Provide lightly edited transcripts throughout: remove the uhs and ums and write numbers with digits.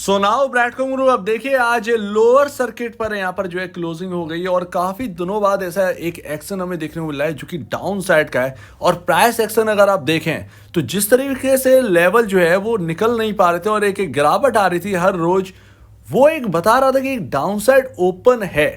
So now ब्रैडकॉम group, अब देखिए आज लोअर सर्किट पर यहाँ पर जो है क्लोजिंग हो गई है और काफी दिनों बाद ऐसा एक एक्शन हमें देखने को मिला है जो कि डाउन साइड का है। और प्राइस एक्शन अगर आप देखें तो जिस तरीके से लेवल जो है वो निकल नहीं पा रहे थे और एक गिरावट आ रही थी हर रोज, वो एक बता रहा था कि एक डाउन साइड ओपन है,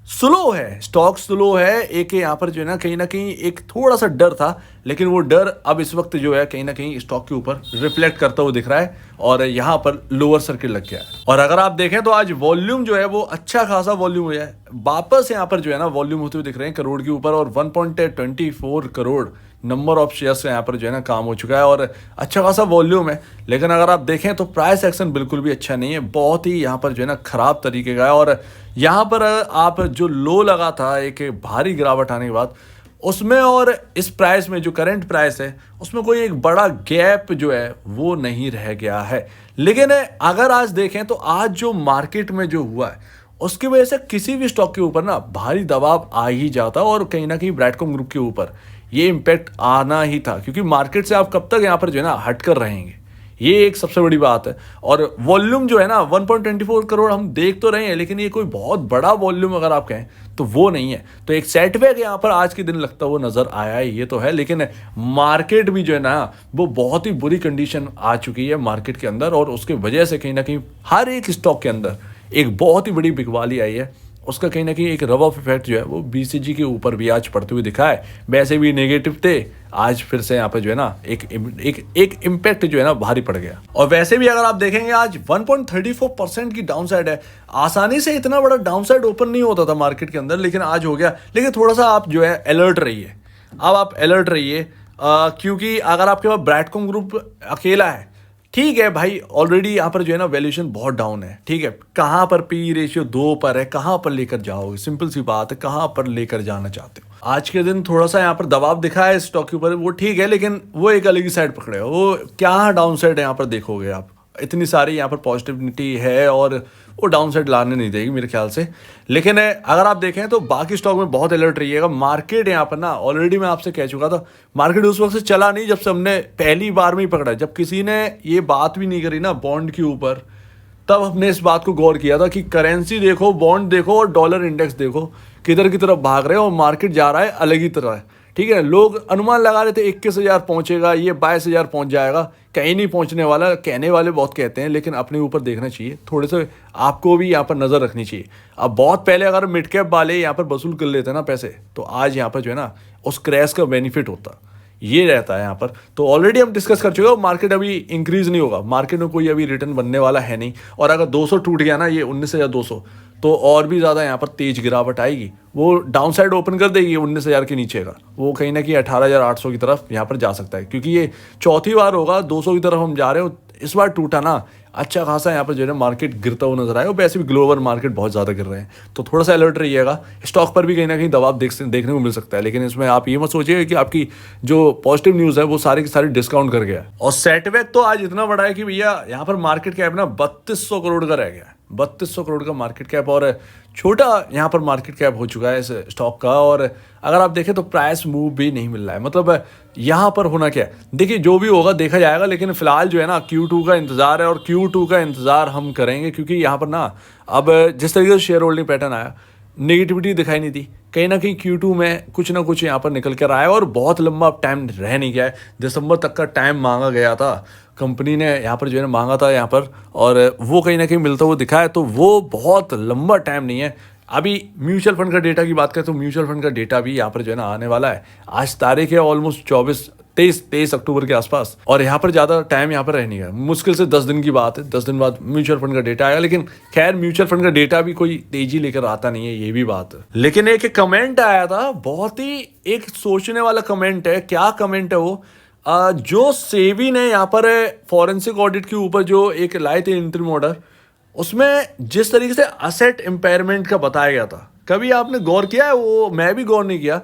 स्लो है, स्टॉक स्लो है। एक यहाँ पर जो है ना कहीं एक थोड़ा सा डर था, लेकिन वो डर अब इस वक्त जो है कहीं ना कहीं स्टॉक के ऊपर रिफ्लेक्ट करता हुआ दिख रहा है और यहाँ पर लोअर सर्किट लग गया है। और अगर आप देखें तो आज वॉल्यूम जो है वो अच्छा खासा वॉल्यूम हुआ है, वापस यहाँ पर जो है ना वॉल्यूम होते हुए दिख रहे हैं करोड़ के ऊपर और 1.24 करोड़ नंबर ऑफ शेयर्स यहाँ पर जो है ना काम हो चुका है और अच्छा खासा वॉल्यूम है। लेकिन अगर आप देखें तो प्राइस एक्शन बिल्कुल भी अच्छा नहीं है, बहुत ही यहाँ पर जो है ना खराब तरीके का है। और यहाँ पर आप जो लो लगा था एक भारी गिरावट आने के बाद, उसमें और इस प्राइस में जो करंट प्राइस है उसमें कोई एक बड़ा गैप जो है वो नहीं रह गया है। लेकिन अगर आज देखें तो आज जो मार्केट में जो हुआ है उसकी वजह से किसी भी स्टॉक के ऊपर ना भारी दबाव आ ही जाता और कहीं ना कहीं ब्रैडकॉम ग्रुप के ऊपर ये इम्पैक्ट आना ही था, क्योंकि मार्केट से आप कब तक यहाँ पर जो है ना हट कर रहेंगे, ये एक सबसे बड़ी बात है। और वॉल्यूम जो है ना 1.24 करोड़ हम देख तो रहे हैं, लेकिन ये कोई बहुत बड़ा वॉल्यूम अगर आप कहें तो वो नहीं है। तो एक सेटबैक यहाँ पर आज के दिन लगता हुआ नजर आया है, ये तो है। लेकिन मार्केट भी जो है ना वो बहुत ही बुरी कंडीशन आ चुकी है मार्केट के अंदर और उसकी वजह से कहीं ना कहीं हर एक स्टॉक के अंदर एक बहुत ही बड़ी बिकवाली आई है। उसका कहीं ना कहीं एक रब ऑफ इफेक्ट जो है वो बीसीजी के ऊपर भी आज पड़ते हुए दिखा है। वैसे भी नेगेटिव थे, आज फिर से यहाँ पर जो है ना एक इम्पैक्ट जो है ना भारी पड़ गया। और वैसे भी अगर आप देखेंगे आज 1.34% की डाउन साइड है। आसानी से इतना बड़ा डाउन साइड ओपन नहीं होता था मार्केट के अंदर, लेकिन आज हो गया। लेकिन थोड़ा सा आप जो है अलर्ट रहिए, अब आप अलर्ट रहिए, क्योंकि अगर आपके पास ब्रैडकॉम ग्रुप अकेला है, ठीक है भाई, ऑलरेडी यहाँ पर जो है ना वैल्यूएशन बहुत डाउन है, ठीक है। कहाँ पर पी रेशियो 2 पर है, कहाँ पर लेकर जाओगे, सिंपल सी बात है, कहाँ पर लेकर जाना चाहते हो। आज के दिन थोड़ा सा यहाँ पर दबाव दिखा है स्टॉक के ऊपर, वो ठीक है, लेकिन वो एक अलग ही साइड पकड़े हो। वो क्या डाउन साइड यहाँ पर देखोगे आप, इतनी सारी यहाँ पर पॉजिटिविटी है और वो डाउन साइड लाने नहीं देगी मेरे ख्याल से। लेकिन अगर आप देखें तो बाकी स्टॉक में बहुत अलर्ट रहिएगा। मार्केट यहाँ पर ना ऑलरेडी मैं आपसे कह चुका था, मार्केट उस वक्त से चला नहीं जब से हमने पहली बार में ही पकड़ा, जब किसी ने ये बात भी नहीं करी ना बॉन्ड के ऊपर, तब हमने इस बात को गौर किया था कि करेंसी देखो, बॉन्ड देखो और डॉलर इंडेक्स देखो किधर की तरफ भाग रहे हैं और मार्केट जा रहा है अलग ही तरह है, ठीक है। लोग अनुमान लगा रहे थे 21,000 पहुंचेगा, ये 22,000 पहुंच जाएगा, कहीं नहीं पहुंचने वाला। कहने वाले बहुत कहते हैं, लेकिन अपने ऊपर देखना चाहिए, थोड़े से आपको भी यहाँ पर नज़र रखनी चाहिए। अब बहुत पहले अगर मिड कैप वाले यहाँ पर वसूल कर लेते ना पैसे, तो आज यहाँ पर जो है ना उस क्रैश का बेनिफिट होता, ये रहता है यहाँ पर। तो ऑलरेडी हम डिस्कस कर चुके हैं, मार्केट अभी इंक्रीज नहीं होगा, मार्केट में कोई अभी रिटर्न बनने वाला है नहीं। और अगर 200 टूट गया ना, ये 19,200, तो और भी ज़्यादा यहाँ पर तेज गिरावट आएगी, वो डाउन साइड ओपन कर देगी 19,000 के नीचे का, वो कहीं ना कहीं 18,800 की तरफ यहाँ पर जा सकता है, क्योंकि ये चौथी बार होगा 200 की तरफ हम जा रहे हो। इस बार टूटा ना, अच्छा खासा यहाँ पर जो है ना मार्केट गिरता हुआ नजर आया, और वैसे भी ग्लोबल मार्केट बहुत ज़्यादा गिर रहे हैं, तो थोड़ा सा अलर्ट रहिएगा। स्टॉक पर भी कहीं ना कहीं दबाव देखने को मिल सकता है, लेकिन इसमें आप ये मत सोचिए कि आपकी जो पॉजिटिव न्यूज़ है वो सारी की सारी डिस्काउंट कर गया है। और सेटबैक तो आज इतना बड़ा है कि भैया यहाँ पर मार्केट कैप ना 3200 करोड़ का रह गया है, 3200 करोड़ का मार्केट कैप, और छोटा यहाँ पर मार्केट कैप हो चुका है इस स्टॉक का। और अगर आप देखें तो प्राइस मूव भी नहीं मिल रहा है, मतलब यहाँ पर होना क्या है, देखिए जो भी होगा देखा जाएगा। लेकिन फिलहाल जो है ना Q2 का इंतज़ार है, और Q2 का इंतज़ार हम करेंगे, क्योंकि यहाँ पर ना अब जिस तरीके से शेयर होल्डिंग पैटर्न आया, नेगेटिविटी दिखाई नहीं दी, कहीं ना कहीं Q2 में कुछ ना कुछ यहाँ पर निकल कर आया और बहुत लंबा टाइम रह नहीं गया है। दिसंबर तक का टाइम मांगा गया था, कंपनी ने यहाँ पर जो है ना मांगा था यहाँ पर, और वो कहीं ना कहीं मिलता हुआ दिखा है, तो वो बहुत लंबा टाइम नहीं है। अभी म्यूचुअल फंड का डेटा की बात करें तो म्यूचुअल फंड का डेटा भी यहाँ पर जो है ना आने वाला है। आज तारीख है ऑलमोस्ट 23 अक्टूबर के आसपास, और यहाँ पर ज़्यादा टाइम यहाँ पर रह नहीं गया, मुश्किल से 10 दिन की बात है, 10 दिन बाद म्यूचुअल फंड का डेटा आएगा। लेकिन खैर म्यूचुअल फंड का डेटा भी कोई तेजी लेकर आता नहीं है, ये भी बात है। लेकिन एक कमेंट आया था, बहुत ही एक सोचने वाला कमेंट है। क्या कमेंट है वो, जो सेबी ने यहाँ पर फॉरेंसिक ऑडिट के ऊपर जो एक लाए थे इंटरिम ऑर्डर, उसमें जिस तरीके से असेट इम्पेयरमेंट का बताया गया था, कभी आपने गौर किया है? वो मैं भी गौर नहीं किया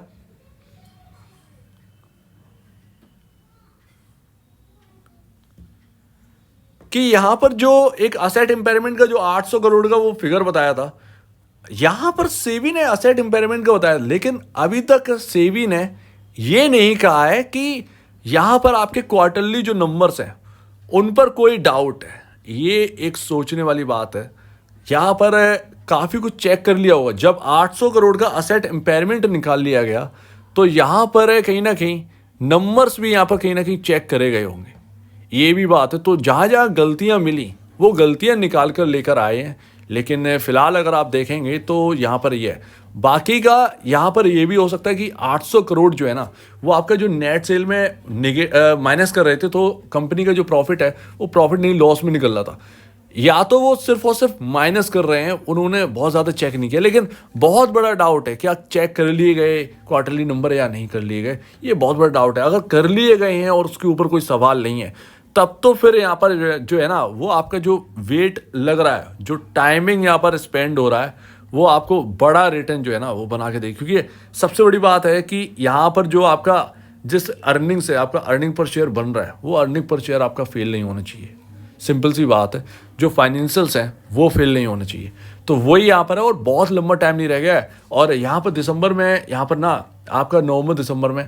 कि यहाँ पर जो एक असेट इम्पेयरमेंट का जो 800 करोड़ का वो फिगर बताया था, यहाँ पर सेबी ने असेट इम्पेयरमेंट का बताया, लेकिन अभी तक सेबी ने ये नहीं कहा है कि यहाँ पर आपके क्वार्टरली जो नंबर्स हैं उन पर कोई डाउट है। ये एक सोचने वाली बात है। यहाँ पर काफ़ी कुछ चेक कर लिया होगा। जब 800 करोड़ का असेट इम्पेयरमेंट निकाल लिया गया, तो यहाँ पर कहीं ना कहीं नंबर्स भी यहाँ पर कहीं ना कहीं चेक करे गए होंगे। ये भी बात है। तो जहाँ जहाँ गलतियाँ मिली वो गलतियाँ निकाल कर लेकर आए हैं। लेकिन फिलहाल अगर आप देखेंगे तो यहाँ पर ये है। बाकी का यहाँ पर ये भी हो सकता है कि 800 करोड़ जो है ना, वो आपका जो नेट सेल में माइनस कर रहे थे, तो कंपनी का जो प्रॉफिट है वो प्रॉफिट नहीं लॉस में निकल रहा था। या तो वो सिर्फ और सिर्फ माइनस कर रहे हैं, उन्होंने बहुत ज़्यादा चेक नहीं किया। लेकिन बहुत बड़ा डाउट है क्या चेक कर लिए गए क्वार्टरली नंबर या नहीं कर लिए गए, ये बहुत बड़ा डाउट है। अगर कर लिए गए हैं और उसके ऊपर कोई सवाल नहीं है, तब तो फिर यहाँ पर जो है ना, वो आपका जो वेट लग रहा है, जो टाइमिंग यहाँ पर स्पेंड हो रहा है, वो आपको बड़ा रिटर्न जो है ना वो बना के दे। क्योंकि सबसे बड़ी बात है कि यहाँ पर जो आपका जिस अर्निंग से आपका अर्निंग पर शेयर बन रहा है, वो अर्निंग पर शेयर आपका फेल नहीं होना चाहिए। सिंपल सी बात है। जो फाइनेंशियल्स हैं वो फेल नहीं होने चाहिए। तो वही यहाँ पर है, और बहुत लंबा टाइम नहीं रह गया है। और यहाँ पर दिसंबर में, यहाँ पर ना आपका नवंबर दिसंबर में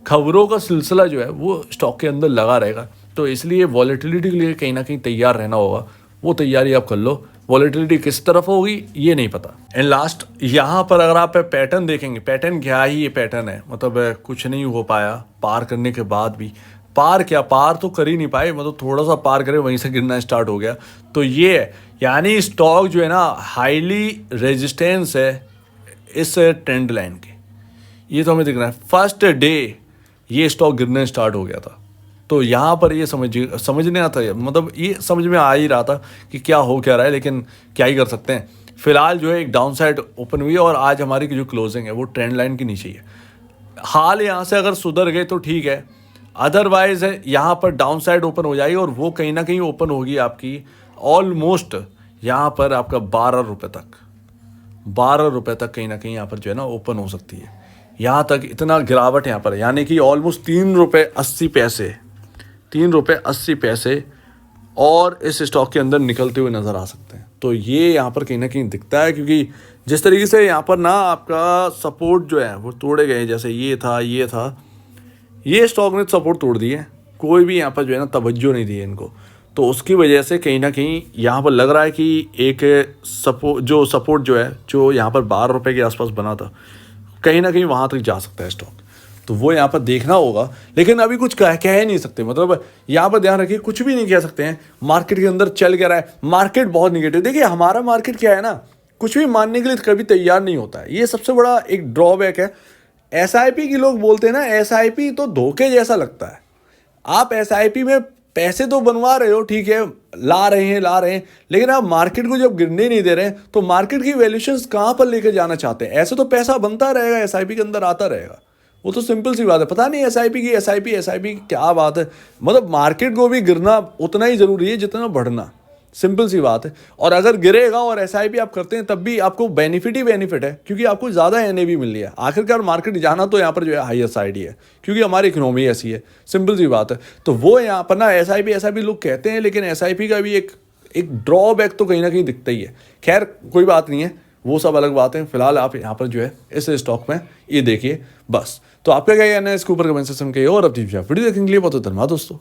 खबरों का सिलसिला जो है वो स्टॉक के अंदर लगा रहेगा। तो इसलिए वॉलेटिलिटी के लिए कहीं ना कहीं तैयार रहना होगा। वो तैयारी आप कर लो। वॉलेटिलिटी किस तरफ होगी ये नहीं पता। एंड लास्ट यहाँ पर अगर आप पैटर्न देखेंगे, पैटर्न क्या ही ये पैटर्न है, मतलब कुछ नहीं हो पाया पार करने के बाद भी। पार क्या, पार तो कर ही नहीं पाए, मतलब थोड़ा सा पार करे वहीं से गिरना स्टार्ट हो गया। तो ये है, यानी स्टॉक जो है ना हाईली रेजिस्टेंस है इस ट्रेंड लाइन के। ये तो हमें दिख रहा है। फर्स्ट डे ये स्टॉक गिरने स्टार्ट हो गया था। तो यहाँ पर ये समझने आता है, मतलब ये समझ में आ ही रहा था कि क्या हो क्या रहा है, लेकिन क्या ही कर सकते हैं। फिलहाल जो है एक डाउन साइड ओपन हुई है, और आज हमारी जो क्लोजिंग है वो ट्रेंड लाइन के नीचे ही है। हाल यहाँ से अगर सुधर गए तो ठीक है, अदरवाइज यहाँ पर डाउन साइड ओपन हो जाएगी, और वो कहीं ना कहीं ओपन होगी आपकी ऑलमोस्ट यहाँ पर आपका 12 रुपये तक। 12 रुपये तक कहीं ना कहीं यहाँ पर जो है ना ओपन हो सकती है। यहाँ तक इतना गिरावट यहाँ पर, यानी कि ऑलमोस्ट 3 रुपये 80 पैसे, 3 रुपये 80 पैसे और इस स्टॉक के अंदर निकलते हुए नज़र आ सकते हैं। तो ये यहाँ पर कहीं ना कहीं दिखता है, क्योंकि जिस तरीके से यहाँ पर ना आपका सपोर्ट जो है वो तोड़े गए, जैसे ये था, ये स्टॉक ने सपोर्ट तोड़ दिए। कोई भी यहाँ पर जो है ना तवज्जो नहीं दी है इनको। तो उसकी वजह से कहीं ना कहीं यहाँ पर लग रहा है कि एक सपोर्ट जो है, जो यहाँ पर 12 रुपये के आसपास बना था, कहीं ना कहीं वहाँ तक जा सकता है स्टॉक। तो वो यहाँ पर देखना होगा। लेकिन अभी कुछ कह ही नहीं सकते, मतलब यहाँ पर ध्यान रखिए, कुछ भी नहीं कह सकते हैं। मार्केट के अंदर चल क्या रहा है, मार्केट बहुत निगेटिव। देखिए हमारा मार्केट क्या है ना, कुछ भी मानने के लिए कभी तैयार नहीं होता है। ये सबसे बड़ा एक ड्रॉबैक है। एसआईपी की लोग बोलते हैं ना, एसआईपी तो धोखे जैसा लगता है। आप एसआईपी में पैसे तो बनवा रहे हो, ठीक है, ला रहे हैं, लेकिन आप मार्केट को जब गिरने नहीं दे रहे हैं, तो मार्केट की वैल्यूएशंस कहाँ पर लेकर जाना चाहते हैं। ऐसे तो पैसा बनता रहेगा, एसआईपी के अंदर आता रहेगा। वो तो सिंपल सी बात है। पता नहीं एसआईपी क्या बात है। मतलब मार्केट को भी गिरना उतना ही ज़रूरी है जितना बढ़ना। सिंपल सी बात है। और अगर गिरेगा और एसआईपी आप करते हैं, तब भी आपको बेनिफिट ही बेनिफिट है, क्योंकि आपको ज़्यादा एनएवी मिल रही है। आखिरकार मार्केट जाना तो यहाँ पर जो है हाईयर साइड ही है, क्योंकि हमारी इकोनॉमी ऐसी है। सिंपल सी बात है। तो वो यहाँ पर ना एसआईपी लोग कहते हैं, लेकिन एसआईपी का भी एक ड्रॉबैक तो कहीं ना कहीं दिखता ही है। खैर कोई बात नहीं है, वो सब अलग बात है। फिलहाल आप यहाँ पर जो है इस स्टॉक में ये देखिए बस। तो आपका क्या कहना है इसके ऊपर कमेंट सेक्शन में, और अब वीडियो देखने के लिए बहुत धन्यवाद दोस्तों।